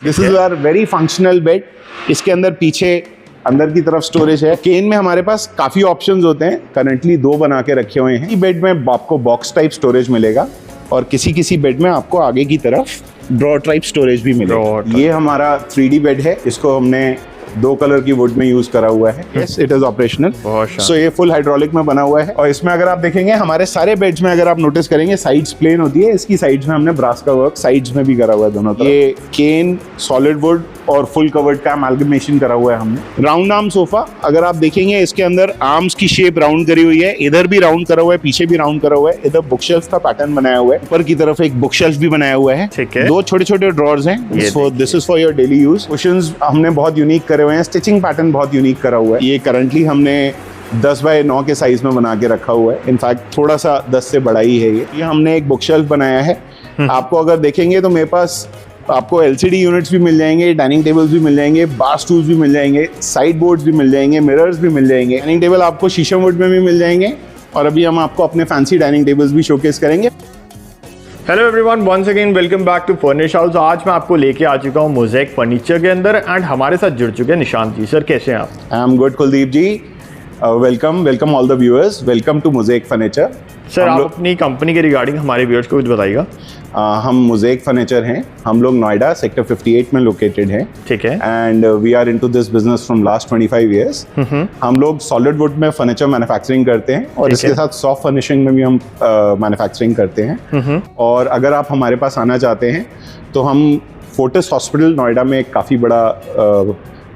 This is our very functional bed. इसके अंदर पीछे अंदर की तरफ स्टोरेज है। केन में हमारे पास काफी ऑप्शंस होते हैं, करंटली 2 बना के रखे हुए हैं। बेड में आपको बॉक्स टाइप स्टोरेज मिलेगा और किसी बेड में आपको आगे की तरफ ड्रॉ टाइप स्टोरेज भी मिलेगा। ये हमारा 3D बेड है, इसको हमने 2 कलर की वुड में यूज करा हुआ है। Yes, it is operational. So ये फुल हाइड्रोलिक में बना हुआ है और इसमें अगर आप देखेंगे हमारे सारे बेड्स में अगर आप नोटिस करेंगे साइड्स प्लेन होती है, इसकी साइड्स में हमने ब्रास का वर्क साइड्स में भी करा हुआ है दोनों तरफ। ये केन, सॉलिड वुड और फुल कवर्ड का अमाल्गमेशन करा हुआ है हमने। राउंड आर्म सोफा अगर आप देखेंगे इसके अंदर आर्म्स की शेप राउंड करी हुई है, इधर भी राउंड करा हुआ है, पीछे भी राउंड करा हुआ है। इधर बुकशेल्फ का पैटर्न बनाया हुआ है, ऊपर की तरफ एक बुकशेल्फ भी बनाया हुआ है। 2 छोटे-छोटे ड्रॉर्स हैं। This is for your daily use. Cushions हमने बहुत यूनिक करे हुए हैं, स्टिचिंग पैटर्न बहुत यूनिक करा हुआ है। ये करंटली हमने 10 बाय 9 के साइज में बना के रखा हुआ है। इनफैक्ट थोड़ा सा 10 से बड़ा ही है ये हमने एक बुकशेल्फ बनाया है। आपको अगर देखेंगे तो मेरे पास आपको LCD यूनिट्स भी मिल जाएंगे, डाइनिंग टेबल्स भी मिल जाएंगे, बार स्टूल्स भी मिल जाएंगे, साइड बोर्ड्स भी मिल जाएंगे, मिरर्स भी मिल जाएंगे। डाइनिंग टेबल आपको शीशम वुड में भी मिल जाएंगे और अभी हम आपको अपने फैंसी डाइनिंग टेबल्स भी शोकेस करेंगे। Hello everyone, once again welcome back to Furnish House. आज मैं आपको लेके आ चुका हूँ मोज़ेक फर्नीचर के अंदर एंड हमारे साथ जुड़ चुके हैं निशांत जी। सर कैसे हैं आप? I am good Kuldeep ji. Welcome all the viewers, welcome to Mosaic furniture. Sir आप अपनी कंपनी के रिगार्डिंग हमारे व्यूअर्स को कुछ बताइएगा। हम मोज़ेक फर्नीचर हैं, हम लोग नोएडा सेक्टर 58 में लोकेटेड हैं। ठीक है। And we are into this business from last 25 years. हम लोग सॉलिड वुड में फर्नीचर मैन्युफैक्चरिंग करते हैं और इसके साथ सॉफ्ट फर्निशिंग में भी हम मैन्युफैक्चरिंग करते हैं। और अगर आप हमारे पास आना चाहते हैं तो हम फोर्टिस हॉस्पिटल नोएडा में एक काफ़ी बड़ा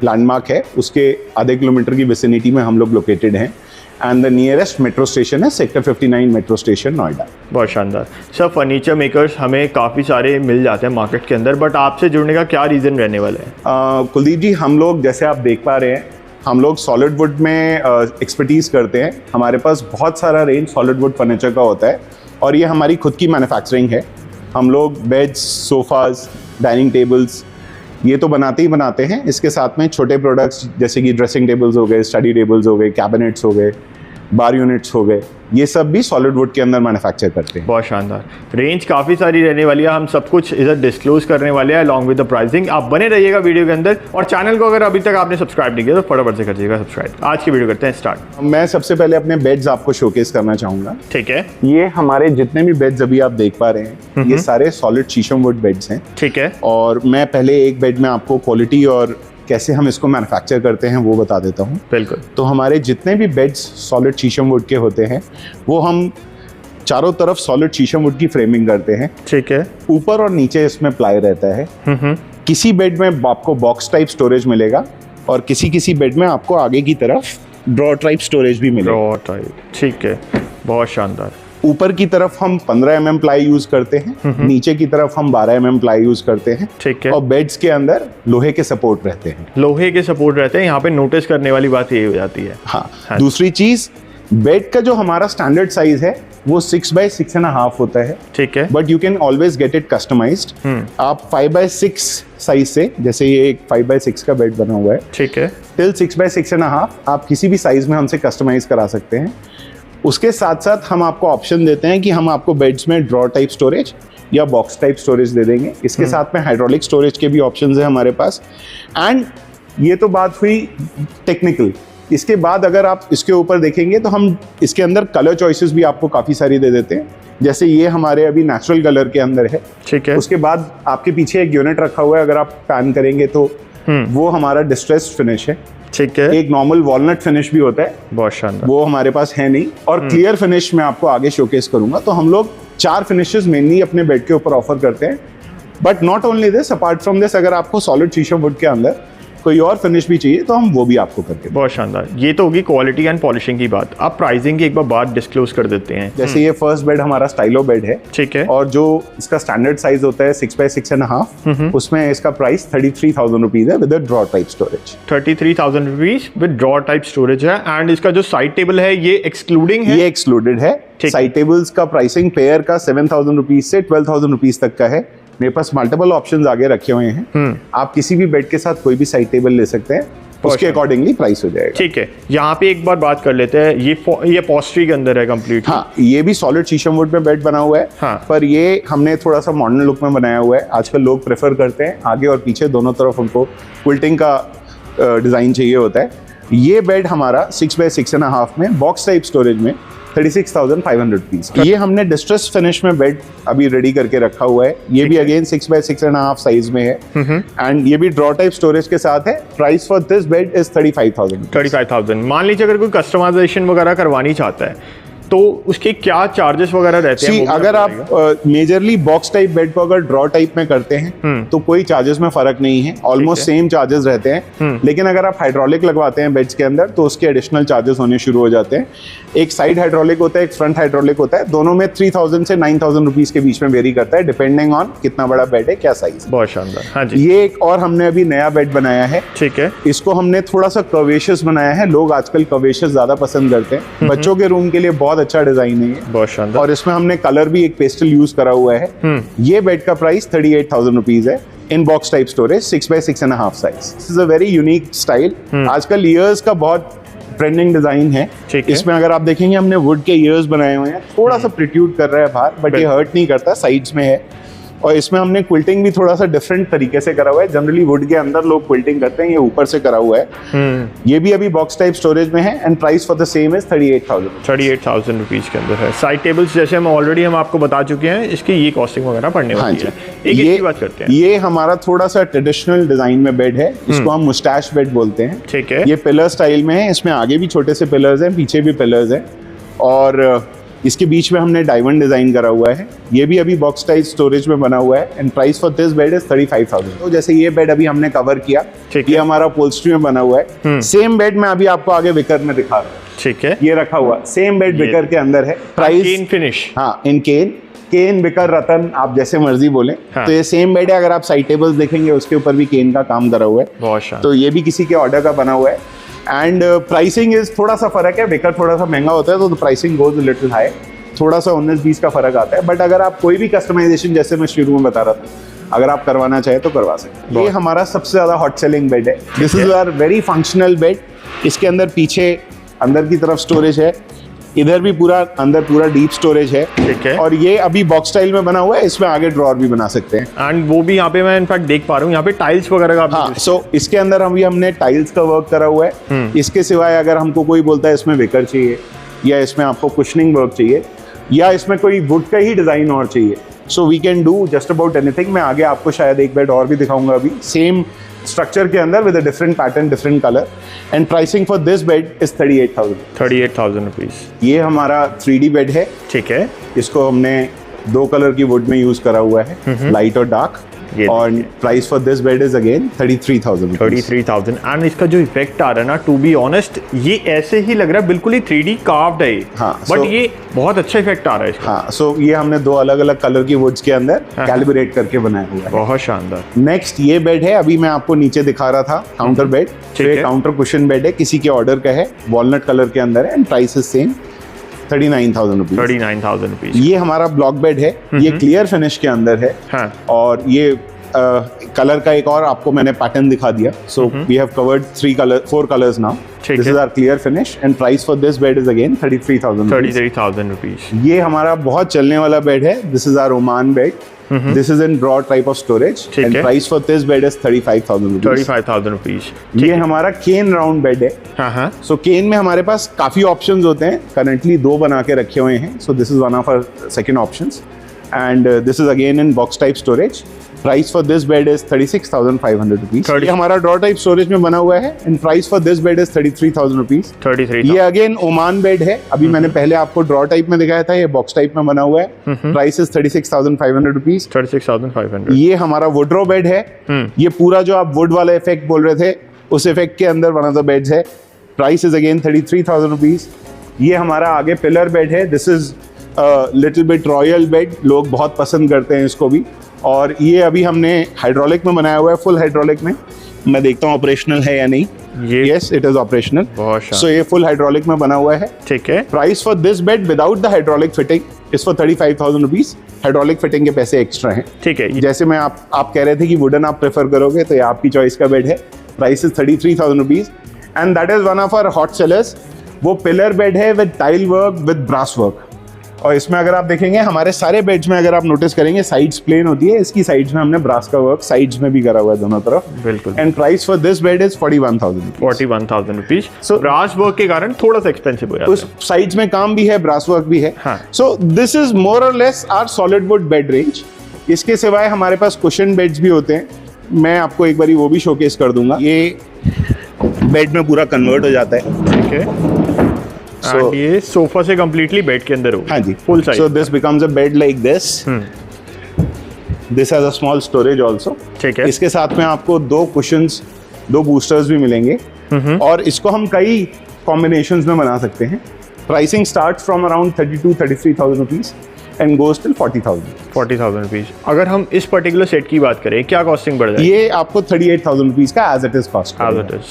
लैंडमार्क है, उसके आधे किलोमीटर की विसिनिटी में हम लोग लोकेटेड हैं। And the nearest metro station है सेक्टर 59 मेट्रो स्टेशन नोएडा। बहुत शानदार। सर फर्नीचर मेकर्स हमें काफ़ी सारे मिल जाते हैं मार्केट के अंदर, बट आपसे जुड़ने का क्या रीज़न रहने वाला है? कुलदीप जी, हम लोग जैसे आप देख पा रहे हैं हम लोग सॉलिड वुड में एक्सपर्टीज़ करते हैं। हमारे पास बहुत सारा रेंज सॉलिड वुड फर्नीचर का होता है और ये हमारी खुद की मैन्युफैक्चरिंग है। हम लोग बेड्स, सोफ़ाज़, डाइनिंग टेबल्स ये तो बनाते ही बनाते हैं। इसके साथ में छोटे प्रोडक्ट्स जैसे कि ड्रेसिंग टेबल्स हो गए, स्टडी टेबल्स हो गए, कैबिनेट्स हो गए, बार यूनिट्स हो गए, ये सब भी सॉलिड वुड के अंदर मैन्युफैक्चर करते हैं। बहुत शानदार। रेंज काफ़ी सारी रहने वाली है, हम सब कुछ इधर डिस्क्लोज करने वाले हैं अलॉन्ग विद द प्राइसिंग। आप बने रहिएगा वीडियो के अंदर और चैनल को अगर अभी तक आपने सब्सक्राइब नहीं किया तो फटाफट से कर दीजिएगा सब्सक्राइब। आज की वीडियो करते हैं स्टार्ट। मैं सबसे पहले अपने बेड्स आपको शोकेस करना चाहूँगा। ठीक है। ये हमारे जितने भी बेड्स अभी आप देख पा रहे हैं ये सारे सॉलिड शीशम वुड बेड्स हैं। ठीक है। और मैं पहले एक बेड में आपको क्वालिटी और कैसे हम इसको मैन्युफैक्चर करते हैं वो बता देता हूँ। बिल्कुल। तो हमारे जितने भी बेड्स सॉलिड शीशम वुड के होते हैं वो हम चारों तरफ सॉलिड शीशम वुड की फ्रेमिंग करते हैं। ठीक है। ऊपर और नीचे इसमें प्लाई रहता है। किसी बेड में आपको बॉक्स टाइप स्टोरेज मिलेगा और किसी बेड में आपको आगे की तरफ ड्रॉ टाइप स्टोरेज भी मिलेगा। ड्रॉ टाइप, ठीक है। बहुत शानदार। ऊपर की तरफ हम 15 mm प्लाई यूज करते हैं, नीचे की तरफ हम 12 mm प्लाई यूज करते हैं। ठीक है। और बेड्स के अंदर लोहे के सपोर्ट रहते हैं। लोहे के सपोर्ट रहते हैं। यहाँ पे नोटिस करने वाली बात ये हो जाती है। हाँ। दूसरी चीज, बेड का जो हमारा स्टैंडर्ड साइज है वो 6 by 6.5 होता है। ठीक है। But you can always get it customized. आप 5 by 6 साइज से, जैसे ये एक 5 by 6 का बेड बना हुआ है, ठीक है, टिल 6 by 6.5 आप किसी भी साइज में हमसे कस्टमाइज करा सकते हैं। उसके साथ साथ हम आपको ऑप्शन देते हैं कि हम आपको बेड्स में ड्रॉ टाइप स्टोरेज या बॉक्स टाइप स्टोरेज दे देंगे। इसके साथ में हाइड्रोलिक स्टोरेज के भी ऑप्शंस है हमारे पास। एंड ये तो बात हुई टेक्निकल। इसके बाद अगर आप इसके ऊपर देखेंगे तो हम इसके अंदर कलर चॉइसेस भी आपको काफ़ी सारी दे देते हैं। जैसे ये हमारे अभी नेचुरल कलर के अंदर है। ठीक है। उसके बाद आपके पीछे एक यूनिट रखा हुआ है, अगर आप पैन करेंगे तो वो हमारा डिस्ट्रेस्ड फिनिश है। ठीक है। एक नॉर्मल वॉलनट फिनिश भी होता है, बहुत शानदार, वो हमारे पास है नहीं। और क्लियर फिनिश मैं आपको आगे शोकेस करूंगा। तो हम लोग 4 फिनिशेस मेनली अपने बेड के ऊपर ऑफर करते हैं। But not only this, apart from this अगर आपको सॉलिड शीशम वुड के अंदर कोई और फिनिश भी चाहिए तो हम वो भी आपको करके। बहुत शानदार। ये तो होगी क्वालिटी एंड पॉलिशिंग की बात। आप प्राइसिंग की एक बार बात डिस्क्लोज कर देते हैं। जैसे ये फर्स्ट बेड हमारा स्टाइलो बेड है। ठीक है। और जो इसका स्टैंडर्ड साइज होता है 6 by 6.5, उसमें इसका प्राइस 33,000 रुपीज है with draw type storage. 33,000 rupees with draw type storage है। एंड इसका जो साइड टेबल है ये एक्सक्लूडिंग है? ये एक्सक्लूडेड है। साइड टेबल्स का प्राइसिंग पेयर का 7,000 रुपीज से 12,000 रुपीज तक का है। मेरे पास मल्टीपल ऑप्शंस आगे रखे हुए हैं। आप किसी भी बेड के साथ कोई भी साइड टेबल ले सकते हैं। उसके अकॉर्डिंगली प्राइस हो जाएगा। ठीक है, यहाँ पे एक बार बात कर लेते हैं, ये पोस्ट्री के अंदर है कंप्लीट। हाँ, ये भी सॉलिड शीशम वुड में बेड बना हुआ है। हाँ। पर ये हमने थोड़ा सा मॉडर्न लुक में बनाया हुआ है। आजकल लोग प्रेफर करते हैं आगे और पीछे दोनों तरफ उनको क्विल्टिंग का डिजाइन चाहिए होता है। ये बेड हमारा 6x6.5 में बॉक्स टाइप स्टोरेज में 36,500 रुपीज। ये हमने डिस्ट्रेस फिनिश में बेड अभी रेडी करके रखा हुआ है। ये भी अगेन 6x6.5 साइज में है एंड ये भी ड्रॉ टाइप स्टोरेज के साथ है। Price for this bed is 35,000। 35,000। मान लीजिए अगर कोई कस्टमाइजेशन वगैरह करवानी चाहता है तो उसके क्या चार्जेस वगैरह रहते हैं? अगर आप मेजरली बॉक्स टाइप बेड को अगर ड्रॉ टाइप में करते हैं तो कोई चार्जेस में फर्क नहीं है, ऑलमोस्ट सेम चार्जेस रहते हैं। लेकिन अगर आप हाइड्रोलिक लगवाते हैं बेड्स के अंदर तो उसके एडिशनल चार्जेस होने शुरू हो जाते हैं। एक साइड हाइड्रोलिक होता है, एक फ्रंट हाइड्रोलिक होता है। दोनों में 3,000 से 9,000 रुपीज के बीच में वेरी करता है, डिपेंडिंग ऑन कितना बड़ा बेड है, क्या साइज। बहुत शानदार। हाँ जी। ये एक और हमने अभी नया बेड बनाया है। ठीक है। इसको हमने थोड़ा सा कर्वेशियस बनाया है। लोग आजकल कर्वेशियस ज्यादा पसंद करते हैं। बच्चों के रूम के लिए बहुत अच्छा डिजाइन है। बहुत शानदार। और इसमें हमने कलर भी एक पेस्टल यूज करा हुआ है। ये बेड का प्राइस 38,000 रुपीज है इन box type storage 6x6.5 size. This is a very unique style. आजकल ईयर्स का बहुत ट्रेंडिंग डिजाइन है। इसमें अगर आप देखेंगे हमने वुड के ईयर्स बनाए हुए हैं। थोड़ा सा प्रिट्यूड कर रहा है बाहर, बट ये हर्ट नहीं करता, साइड्स में है। और इसमें हमने क्विल्टिंग भी थोड़ा सा डिफरेंट तरीके से करा हुआ है। जनरली वुड के अंदर लोग क्विल्टिंग करते हैं, ये ऊपर से करा हुआ है। ये भी अभी बॉक्स टाइप स्टोरेज में है and price for the same is 38,000। 38,000 rupees के अंदर है। साइड टेबल्स जैसे हम ऑलरेडी आपको बता चुके हैं, इसकी ये कॉस्टिंग वगैरह पड़ने वाली है। एक बात करते हैं, ये हमारा थोड़ा सा ट्रेडिशनल डिजाइन में बेड है। इसको हम मुस्टैश बेड बोलते हैं। ठीक है। ये पिलर स्टाइल में है। इसमें आगे भी छोटे से पिलर्स हैं, पीछे भी पिलर्स हैं और इसके बीच में हमने डायमंड डिजाइन करा हुआ है। ये भी अभी बॉक्स टाइप स्टोरेज में बना हुआ है and price for this bed is 35,000। तो जैसे ये बेड अभी हमने कवर किया, ये हमारा पोल्स्ट्री में बना हुआ है। सेम बेड में अभी आपको आगे विकर में दिखा रहा हूं। ठीक है। ये रखा हुआ सेम बेड विकर के अंदर है। प्राइस केन फिनिश। हाँ, इन केन विकर रतन आप जैसे मर्जी बोले। तो ये सेम बेड है। अगर आप साइड टेबल्स देखेंगे उसके ऊपर भी केन का काम करा हुआ है। बहुत शानदार। तो ये भी किसी के ऑर्डर का बना हुआ है एंड प्राइसिंग इज थोड़ा सा फर्क है। विकर थोड़ा सा महंगा होता है तो प्राइसिंग गोज लिटिल हाई, थोड़ा सा 19-20 का फर्क आता है। बट अगर आप कोई भी कस्टमाइजेशन जैसे मैं शुरू में बता रहा था, अगर आप करवाना चाहे तो करवा सकते हैं। ये हमारा सबसे ज्यादा हॉट सेलिंग बेड है। This is our very functional bed. इसके अंदर पीछे अंदर की तरफ स्टोरेज है, इधर भी पूरा अंदर पूरा डीप स्टोरेज है। ठीक है। और ये अभी बॉक्स स्टाइल में बना हुआ है। इसमें आगे ड्रॉअर भी बना सकते हैं एंड वो भी यहाँ पे मैं इनफैक्ट देख पा रहा हूँ, यहाँ पे टाइल्स वगैरह का। हाँ, सो इसके अंदर हमने टाइल्स का वर्क करा हुआ है। इसके सिवाय अगर हमको कोई बोलता है इसमें विकर चाहिए या इसमें आपको कुशनिंग वर्क चाहिए या इसमें कोई वुड का ही डिजाइन और चाहिए, so we can do just about anything. मैं आगे आपको शायद एक बेड और भी दिखाऊंगा अभी सेम स्ट्रक्चर के अंदर with a different pattern, different colour and pricing for this bed is 38,000। 38,000 rupees. ये हमारा 3D बेड है। ठीक है। इसको हमने 2 कलर की वुड में यूज करा हुआ है, लाइट और डार्क। और price for this bed is again 33,000। 33,000 and इसका जो इफेक्ट आ रहा है ना, टू बी ऑनेस्ट ये ऐसे ही लग रहा है बिल्कुल ही 3D कार्व्ड है। हाँ, बट ये बहुत अच्छा इफेक्ट आ रहा है इसका। हाँ, सो ये हमने 2 अलग अलग कलर की वुड्स के अंदर कैलिब्रेट करके बनाया हुआ है। बहुत शानदार। नेक्स्ट ये बेड है, अभी मैं आपको नीचे दिखा रहा था, काउंटर बेड। ये काउंटर कुशन बेड है, किसी के ऑर्डर का है, वॉलनट कलर के अंदर है and price is same 39,000 rupees. 39,000 rupees. ये हमारा ब्लॉक बेड है। ये क्लियर फिनिश के अंदर है। हाँ। और ये कलर का एक और आपको मैंने पैटर्न दिखा दिया। So we have covered 4 colours now. This is our clear finish and price for this bed is again 33,000। 33,000 rupees. ये हमारा बहुत चलने वाला बेड है। This is our Oman bed. This is in broad type of storage and price for this bed is 35,000 rupees। 35,000 rupees. ये हमारा केन round bed है। हाँ। सो केन में हमारे पास काफी ऑप्शंस होते हैं। करंटली 2 बना के रखे हुए हैं। So this is one of our second options and this is again in box type storage. Price for this bed is 36,500 rupees. ये हमारा ड्रॉ टाइप स्टोरेज में बना हुआ है and price for this bed is 33,000 rupees. 33। ये again Oman bed है। अभी मैंने पहले आपको ड्रॉ टाइप में दिखाया था, ये बॉक्स टाइप में बना हुआ है। Price is 36,500 rupees. 36,500। ये हमारा वुड्रो बेड है। ये पूरा जो आप वुड वाला इफेक्ट बोल रहे थे, उस इफेक्ट के अंदर वन ऑफ द बेड्स है। Price is again 33,000 rupees. ये हमारा आगे पिलर बेड है। This is little bit royal bed, लोग बहुत पसंद करते हैं इसको भी। और ये अभी हमने हाइड्रोलिक में बनाया हुआ है, फुल हाइड्रोलिक में। मैं देखता हूँ ऑपरेशनल है या नहीं। Yes, it is operational. So ये फुल हाइड्रोलिक में बना हुआ है। ठीक है। Price for this bed without the hydraulic fitting is for 35,000 rupees. Hydraulic fitting के पैसे एक्स्ट्रा हैं। ठीक है। जैसे मैं आप कह रहे थे कि वुडन आप प्रेफर करोगे, तो ये आपकी चॉइस का बेड है। Price is 33,000 rupees and that is one of our hot sellers. वो पिलर बेड है with tile work with brass work, और इसमें अगर आप देखेंगे हमारे सारे बेड्स में अगर आप नोटिस करेंगे साइड्स प्लेन होती है, इसकी साइड्स में हमने ब्रास का वर्क साइड्स में भी करा हुआ है दोनों तरफ। बिल्कुल। And price for this bed is 41,000 rupees. So brass work के कारण थोड़ा सा एक्सपेंसिव हो जाता है। उस साइड्स में काम भी है, ब्रास वर्क भी है। हाँ। सो दिस इज मोर और less our solid wood bed range. इसके सिवाय हमारे पास कुशन बेड्स भी होते हैं, मैं आपको एक बारी वो भी शोकेस कर दूंगा। ये बेड में पूरा कन्वर्ट हो जाता है। ठीक है। So, ये सोफा से कंप्लीटली बेड के अंदर होगा। हाँ जी, full size. So this becomes a bed like this. This has a small storage also. ठीक है। इसके साथ में आपको 2 कुशंस, 2 बूस्टर्स भी मिलेंगे और इसको हम कई कॉम्बिनेशंस में बना सकते हैं। Pricing starts from around 32-33,000 rupees and goes till 40,000 rupees. अगर हम इस पर्टिकुलर सेट की बात करें, क्या कॉस्टिंग बढ़ जाएगी? ये आपको 38,000 रुपीज का एज इट इज कॉस्ट।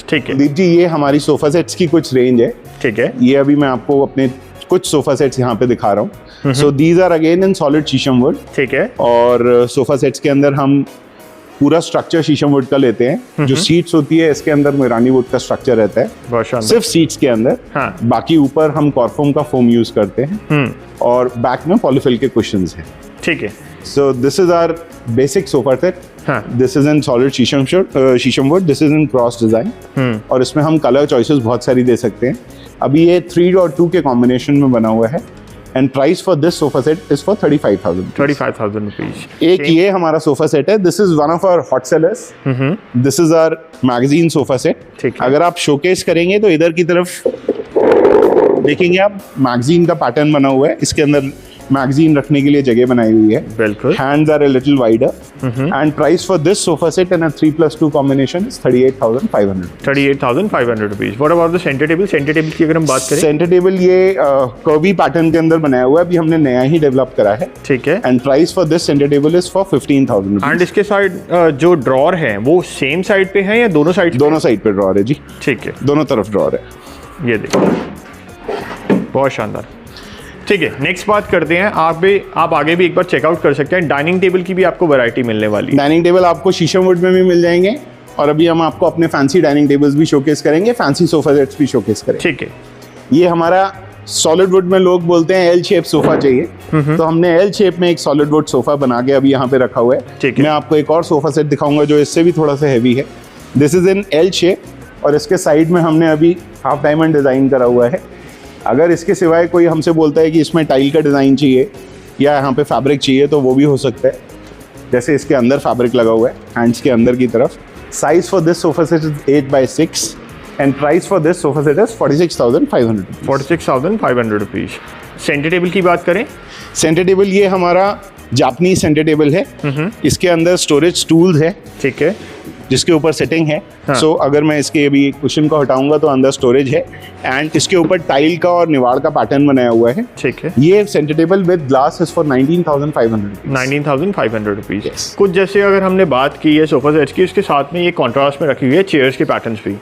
ठीक है दीप जी, ये हमारी सोफा सेट्स की कुछ रेंज है। ठीक है। ये अभी मैं आपको अपने कुछ सोफा सेट्स यहाँ पे दिखा रहा हूँ। So these are again in solid sheesham wood. ठीक है। और सोफा सेट्स के अंदर हम पूरा स्ट्रक्चर शीशम वुड का लेते हैं। जो सीट्स होती है इसके अंदर मेरानी वुड का स्ट्रक्चर रहता है, बहुत शानदार। सिर्फ सीट्स के अंदर। हाँ। बाकी ऊपर हम कॉर्फोम का फोम यूज करते हैं और बैक में पॉलीफिल के कुशंस हैं। ठीक है। So this is our basic sofa set. हाँ। This is in solid sheesham wood, this is in cross design और इसमें हम कलर चॉइसेस बहुत सारी दे सकते हैं। अभी ये 3 और 2 के कॉम्बिनेशन में बना हुआ है and price for this sofa set is for 35,000 rupees. एक ये हमारा सोफा सेट है, this is one of our hot sellers. This is our magazine sofa set. ठीक है। अगर आप शोकेस करेंगे तो इधर की तरफ देखेंगे आप मैगजीन का पैटर्न बना हुआ है, इसके अंदर मैगजीन रखने के लिए जगह बनाई हुई है। बिल्कुल। Hands are a little wider and price for this sofa set in a 3+2 combination is 38,500 rupees. What about the centre table? Centre table की अगर हम बात करें, सेंटर टेबल ये कर्वी पैटर्न के अंदर बनाया हुआ है, अभी हमने नया ही डेवलप करा है। ठीक है। And price for this centre table is for 15,000 and इसके साइड जो ड्रॉर है वो सेम साइड पे है या दोनों साइड? दोनों साइड पे ड्रॉर है जी। ठीक है। दोनों तरफ ड्रॉर है। ये देखो, बहुत शानदार। ठीक है, नेक्स्ट बात करते हैं। आप आगे भी एक बार चेकआउट कर सकते हैं। डाइनिंग टेबल की भी आपको वैरायटी मिलने वाली है। डाइनिंग टेबल आपको शीशम वुड में भी मिल जाएंगे और अभी हम आपको अपने फैंसी डाइनिंग टेबल्स भी शोकेस करेंगे, फैंसी सोफा सेट्स भी शोकेस करेंगे। ठीक है। ये हमारा सॉलिड वुड में लोग बोलते हैं एल शेप सोफा चाहिए, तो हमने एल शेप में एक सॉलिड वुड सोफा बना के अभी यहाँ पे रखा हुआ है। ठीक है। मैं आपको एक और सोफा सेट दिखाऊंगा जो इससे भी थोड़ा सा हैवी है। This is in L shape और इसके साइड में हमने अभी हाफ डायमंड डिजाइन करा हुआ है। अगर इसके सिवाय कोई हमसे बोलता है कि इसमें टाइल का डिज़ाइन चाहिए या यहाँ पे फैब्रिक चाहिए तो वो भी हो सकता है। जैसे इसके अंदर फैब्रिक लगा हुआ है हैंड्स के अंदर की तरफ। Size for this sofa set is 8x6 and price for this sofa set is 46,500। 46,500 rupees. Centre table की बात करें, सेंटर टेबल ये हमारा जापानीज सेंटर टेबल है। इसके अंदर स्टोरेज स्टूल्स है। ठीक है। जिसके ऊपर सेटिंग है। हाँ। सो अगर मैं इसके अभी कुशन को हटाऊंगा तो अंदर स्टोरेज है एंड इसके ऊपर टाइल का और निवाड़ का पैटर्न बनाया हुआ है। ठीक है। ये centre table with glass is for 19,500। 19,500 rupees. Yes. कुछ जैसे अगर हमने बात की है सोफा सेट्स की, उसके साथ में ये कॉन्ट्रास्ट में रखी हुई है चेयर्स के पैटर्न्स भी।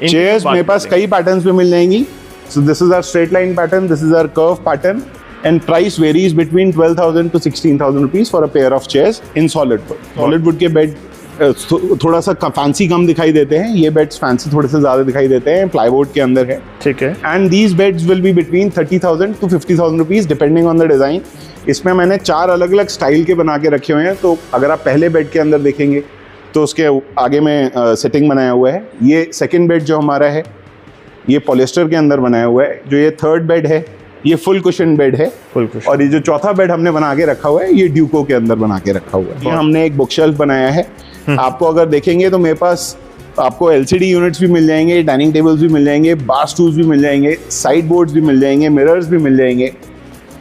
चेयर्स मेरे पास कई पैटर्न्स पे मिल जाएंगी। So this is our straight line pattern, this is our curve pattern and price varies between 12,000 to 16,000 rupees for a pair of chairs in solid wood. Solid wood के bed थोड़ा सा fancy कम दिखाई देते हैं, ये बेड्स फैंसी थोड़े से ज्यादा दिखाई देते हैं, प्लाईवुड के अंदर है। ठीक है। And these beds will be between 30,000 to 50,000 rupees depending on the design. इसमें मैंने 4 अलग अलग स्टाइल के बना के रखे हुए हैं। तो अगर आप पहले बेड के अंदर देखेंगे तो उसके आगे में सेटिंग बनाया हुआ है। ये सेकेंड बेड जो हमारा है ये पॉलिस्टर के अंदर बनाया हुआ है। जो ये थर्ड बेड है ये फुल कुशन बेड है। Full cushion. और ये जो चौथा बेड हमने बना के रखा हुआ है ये ड्यूको के अंदर बना के रखा हुआ है। ये हमने एक बुक शेल्फ बनाया है। आपको अगर देखेंगे तो मेरे पास आपको LCD यूनिट्स भी मिल जाएंगे, डाइनिंग टेबल्स भी मिल जाएंगे, बार स्टूल्स भी मिल जाएंगे, साइड बोर्ड्स भी मिल जाएंगे, मिरर्स भी मिल जाएंगे,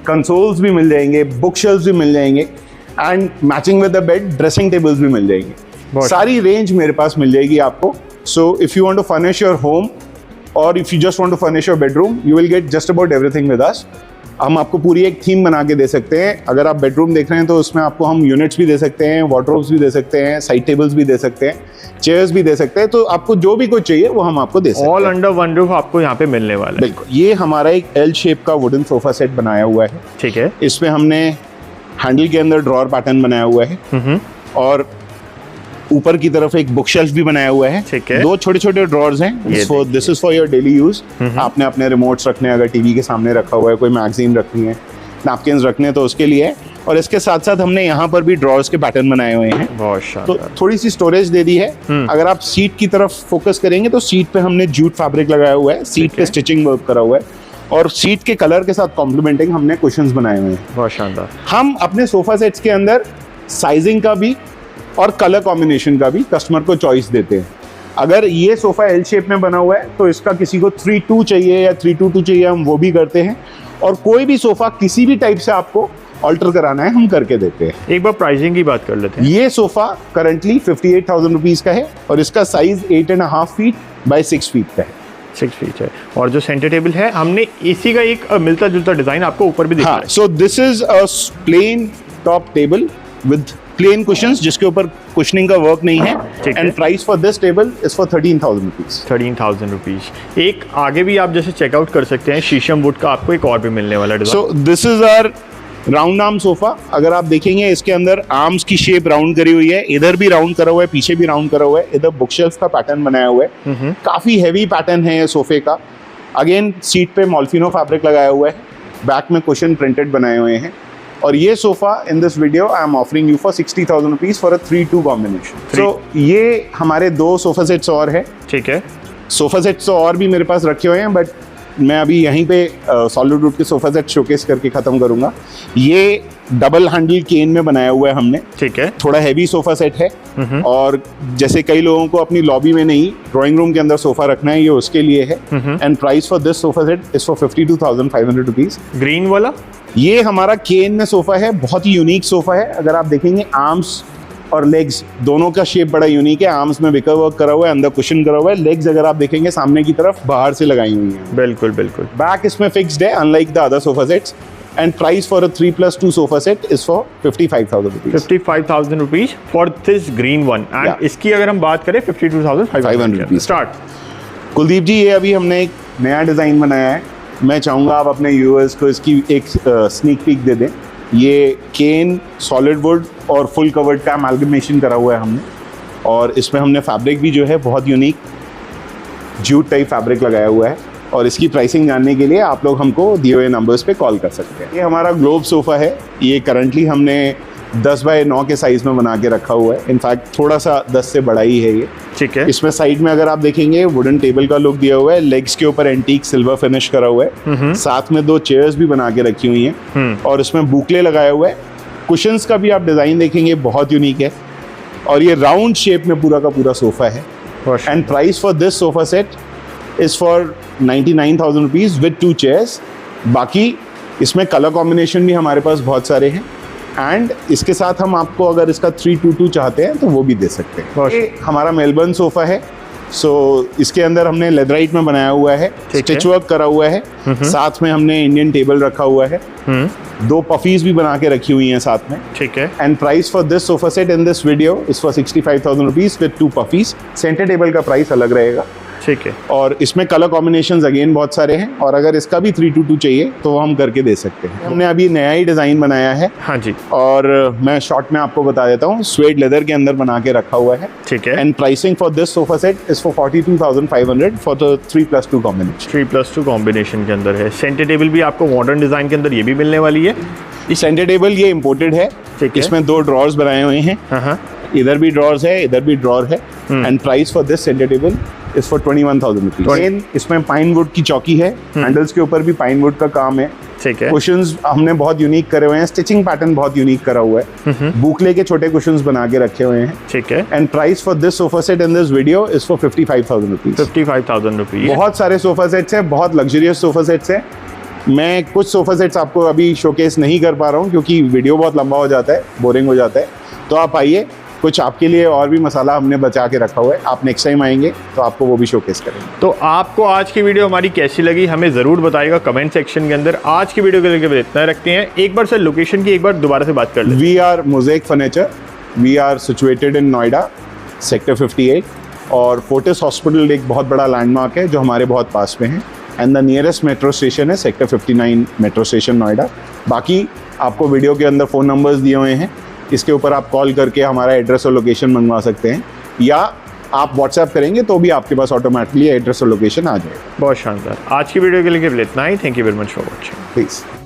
कंसोल्स भी मिल जाएंगे, बुक शेल्फ्स भी मिल जाएंगे and matching with the bed dressing tables भी मिल जाएंगे। सारी रेंज मेरे पास मिल जाएगी आपको। So if you want to furnish your home और if you just want to furnish your bedroom you will get just about everything with us. हम आपको पूरी एक थीम बना के दे सकते हैं। अगर आप बेडरूम देख रहे हैं तो उसमें आपको हम यूनिट्स भी दे सकते हैं, वार्डरोब्स भी दे सकते हैं, साइड टेबल्स भी दे सकते हैं, चेयर्स भी दे सकते हैं। तो आपको जो भी कुछ चाहिए वो हम आपको दे सकते हैं। ऑल अंडर वन रूफ आपको यहाँ पे मिलने वाला है। बिल्कुल। ये हमारा एक L शेप का वुडन सोफा सेट बनाया हुआ है। ठीक है। इसमें हमने हैंडल के अंदर ड्रॉर पैटर्न बनाया हुआ है और ऊपर की तरफ एक बुक शेल्फ भी बनाया हुआ है। ठीक है। 2 छोटे छोटे ड्रॉर्स हैं। This is for your daily use. आपने अपने रिमोट्स रखने, अगर टीवी के सामने रखा हुआ है, कोई मैगजीन रखनी है, नैपकिन्स रखने, तो उसके लिए है। और इसके साथ साथ हमने यहाँ पर भी ड्रॉर्स के पैटर्न बनाए हुए हैं। बहुत तो शानदार। थोड़ी सी स्टोरेज दे दी है। अगर आप सीट की तरफ फोकस करेंगे तो सीट पे हमने जूट फैब्रिक लगाया हुआ है, सीट पे स्टिचिंग वर्क करा हुआ है, और सीट के कलर के साथ कॉम्प्लीमेंटिंग हमने कुशन्स बनाए हुए हैं। बहुत शानदार। हम अपने सोफा सेट्स के अंदर साइजिंग का भी और कलर कॉम्बिनेशन का भी कस्टमर को चॉइस देते हैं। अगर ये सोफा एल शेप में बना हुआ है तो इसका किसी को 3-2 चाहिए या 3-2-2 चाहिए, हम वो भी करते हैं। और कोई भी सोफा किसी भी टाइप से आपको ऑल्टर कराना है, हम करके देते हैं। एक बार प्राइसिंग की बात कर लेते हैं। ये सोफा करंटली 58,000 रुपीज का है और इसका साइज 8.5 फीट बाय 6 फीट का है। 6 फीट है। और जो सेंटर टेबल है, हमने इसी का एक मिलता जुलता डिजाइन आपको ऊपर भी दिखा हाँ, so this is a plain top table with plain cushions, जिसके ऊपर कुशनिंग का वर्क नहीं है। ठीक है। And price for this table is for 13,000 rupees. 13,000 rupees. एक आगे भी आप जैसे चेकआउट कर सकते हैं, शीशम वुड का आपको एक और भी मिलने वाला design. So this is our round arm sofa. अगर आप देखेंगे इसके अंदर आर्म्स की शेप राउंड करी हुई है, इधर भी राउंड करा हुआ है, पीछे भी राउंड करा हुआ है, इधर बुकशेल्फ का पैटर्न बनाया हुआ है। काफी हैवी पैटर्न है ये सोफे का। अगेन सीट पे मॉल्फिनो फैब्रिक लगाया हुआ है, बैक में कुशन प्रिंटेड बनाए हुए हैं। और ये sofa in this video I am offering you for 60,000 rupees for a 3-2 combination. So ये हमारे 2 सोफा सेट्स और है। ठीक है। सोफा सेट्स तो और भी मेरे पास रखे हुए हैं, बट मैं अभी यहीं पे सॉलिड वुड के सोफा सेट शोकेस करके ख़त्म करूंगा। ये डबल हैंडल केन में बनाया हुआ है हमने। ठीक है। थोड़ा हैवी सोफा सेट है, और जैसे कई लोगों को अपनी लॉबी में नहीं, ड्राइंग रूम के अंदर सोफा रखना है, ये उसके लिए है। And price for this sofa set is for 52,500 rupees. Green वाला ये हमारा केन में सोफा है, बहुत ही यूनिक सोफा है। अगर आप देखेंगे आर्म्स और लेग्स दोनों का शेप बड़ा यूनिक है। आर्म्स में विकर वर्क करा हुआ है, अंदर कुशन करा हुआ है। लेग्स अगर आप देखेंगे सामने की तरफ बाहर से लगाई हुई हैं। बिल्कुल बिल्कुल। बैक इसमें फिक्स्ड है, unlike the other sofa sets. And price for a 3+2 sofa set is for 55,000 rupees. 55,000 rupees for this green one. And इसकी अगर हम बात करें 52,500 रुपीज स्टार्ट। कुलदीप जी, ये अभी हमने एक नया डिज़ाइन बनाया है। मैं चाहूँगा आप अपने व्यूअर्स को इसकी एक स्नीक पीक दे दें। ये केन, सॉलिड वुड और फुल कवर्ड का अमाल्गमेशन करा हुआ है हमने, और इसमें हमने फैब्रिक भी जो है बहुत यूनिक जूट टाइप फैब्रिक लगाया हुआ है। और इसकी प्राइसिंग जानने के लिए आप लोग हमको दिए हुए नंबर्स पे कॉल कर सकते हैं। ये हमारा ग्लोब सोफ़ा है। ये करंटली हमने 10x9 के साइज़ में बना के रखा हुआ है। इनफैक्ट थोड़ा सा 10 से बड़ा ही है ये। ठीक है। इसमें साइड में अगर आप देखेंगे वुडन टेबल का लुक दिया हुआ है, लेग्स के ऊपर एंटीक सिल्वर फिनिश करा हुआ है, साथ में 2 चेयर्स भी बना के रखी हुई हैं, और इसमें बुकले लगाया हुआ है। कुशन्स का भी आप डिज़ाइन देखेंगे बहुत यूनिक है, और ये राउंड शेप में पूरा का पूरा सोफ़ा है। And price for this sofa set is for 99,000 rupees with 2 chairs. बाकी इसमें कलर कॉम्बिनेशन भी हमारे पास बहुत सारे हैं, एंड इसके साथ हम आपको अगर इसका 3-2-2 चाहते हैं तो वो भी दे सकते हैं। ये हमारा मेलबर्न सोफ़ा है। सो इसके अंदर हमने लेदराइट में बनाया हुआ है, स्टिच वर्क करा हुआ है, साथ में हमने इंडियन टेबल रखा हुआ है, 2 पफीज भी बना के रखी हुई हैं साथ में। ठीक है। And price for this sofa set in this video is for 65,000 rupees with 2 puffies. Centre table का प्राइस अलग रहेगा। ठीक है। और इसमें कलर कॉम्बिनेशंस अगेन बहुत सारे हैं, और अगर इसका भी 3-2-2 चाहिए तो हम करके दे सकते हैं। हमने अभी नया ही डिज़ाइन बनाया है। हाँ जी। और मैं शॉर्ट में आपको बता देता हूँ, स्वेड लेदर के अंदर बना के रखा हुआ है। ठीक है। And pricing for this sofa set is for 42,500 for the 3+2 combination. 3+2 combination के अंदर है। सेंटर टेबल भी आपको मॉडर्न डिजाइन के अंदर ये भी मिलने वाली है। सेंटर टेबल ये इम्पोर्टेड है। ठीक है। इसमें 2 ड्रॉर्स बनाए हुए हैं। हाँ। इधर भी ड्रॉर्स है, इधर भी ड्रॉर है। And price for this centre table is for 21,000 rupees. इसमें पाइन वुड की चौकी है, हैंडल्स के ऊपर भी पाइन वुड का काम है। ठीक है। कुशन्स हमने बहुत यूनिक करे हुए हैं, स्टिचिंग पैटर्न बहुत यूनिक करा हुआ है, बुकले के छोटे कुशन्स बना के रखे हुए हैं। ठीक है। And price for this sofa set in this video is for 55,000 rupees. 55,000 rupees. बहुत सारे सोफा सेट्स हैं, बहुत लग्जरियस सोफा सेट्स हैं। मैं कुछ सोफा सेट्स आपको अभी शोकेस नहीं कर पा रहा हूँ क्योंकि वीडियो बहुत लंबा हो जाता है, बोरिंग हो जाता है। तो आप आइए, कुछ आपके लिए और भी मसाला हमने बचा के रखा हुआ है। आप नेक्स्ट टाइम आएंगे तो आपको वो भी शोकेस करेंगे। तो आपको आज की वीडियो हमारी कैसी लगी हमें ज़रूर बताइएगा कमेंट सेक्शन के अंदर। आज की वीडियो के लिए इतना रखते हैं। एक बार सर लोकेशन की एक बार दोबारा से बात कर लें। We are mosaic furniture. We are situated in Noida, sector 58, और फोर्टिस हॉस्पिटल एक बहुत बड़ा लैंडमार्क है जो हमारे बहुत पास में है। And the nearest metro station है सेक्टर 59 मेट्रो स्टेशन नोएडा। बाकी आपको वीडियो के अंदर फ़ोन नंबर्स दिए हुए हैं, इसके ऊपर आप कॉल करके हमारा एड्रेस और लोकेशन मंगवा सकते हैं, या आप व्हाट्सएप करेंगे तो भी आपके पास ऑटोमेटिकली एड्रेस और लोकेशन आ जाएगा। बहुत शानदार। आज की वीडियो के लिए केवल इतना ही। Thank you very much for watching. Please.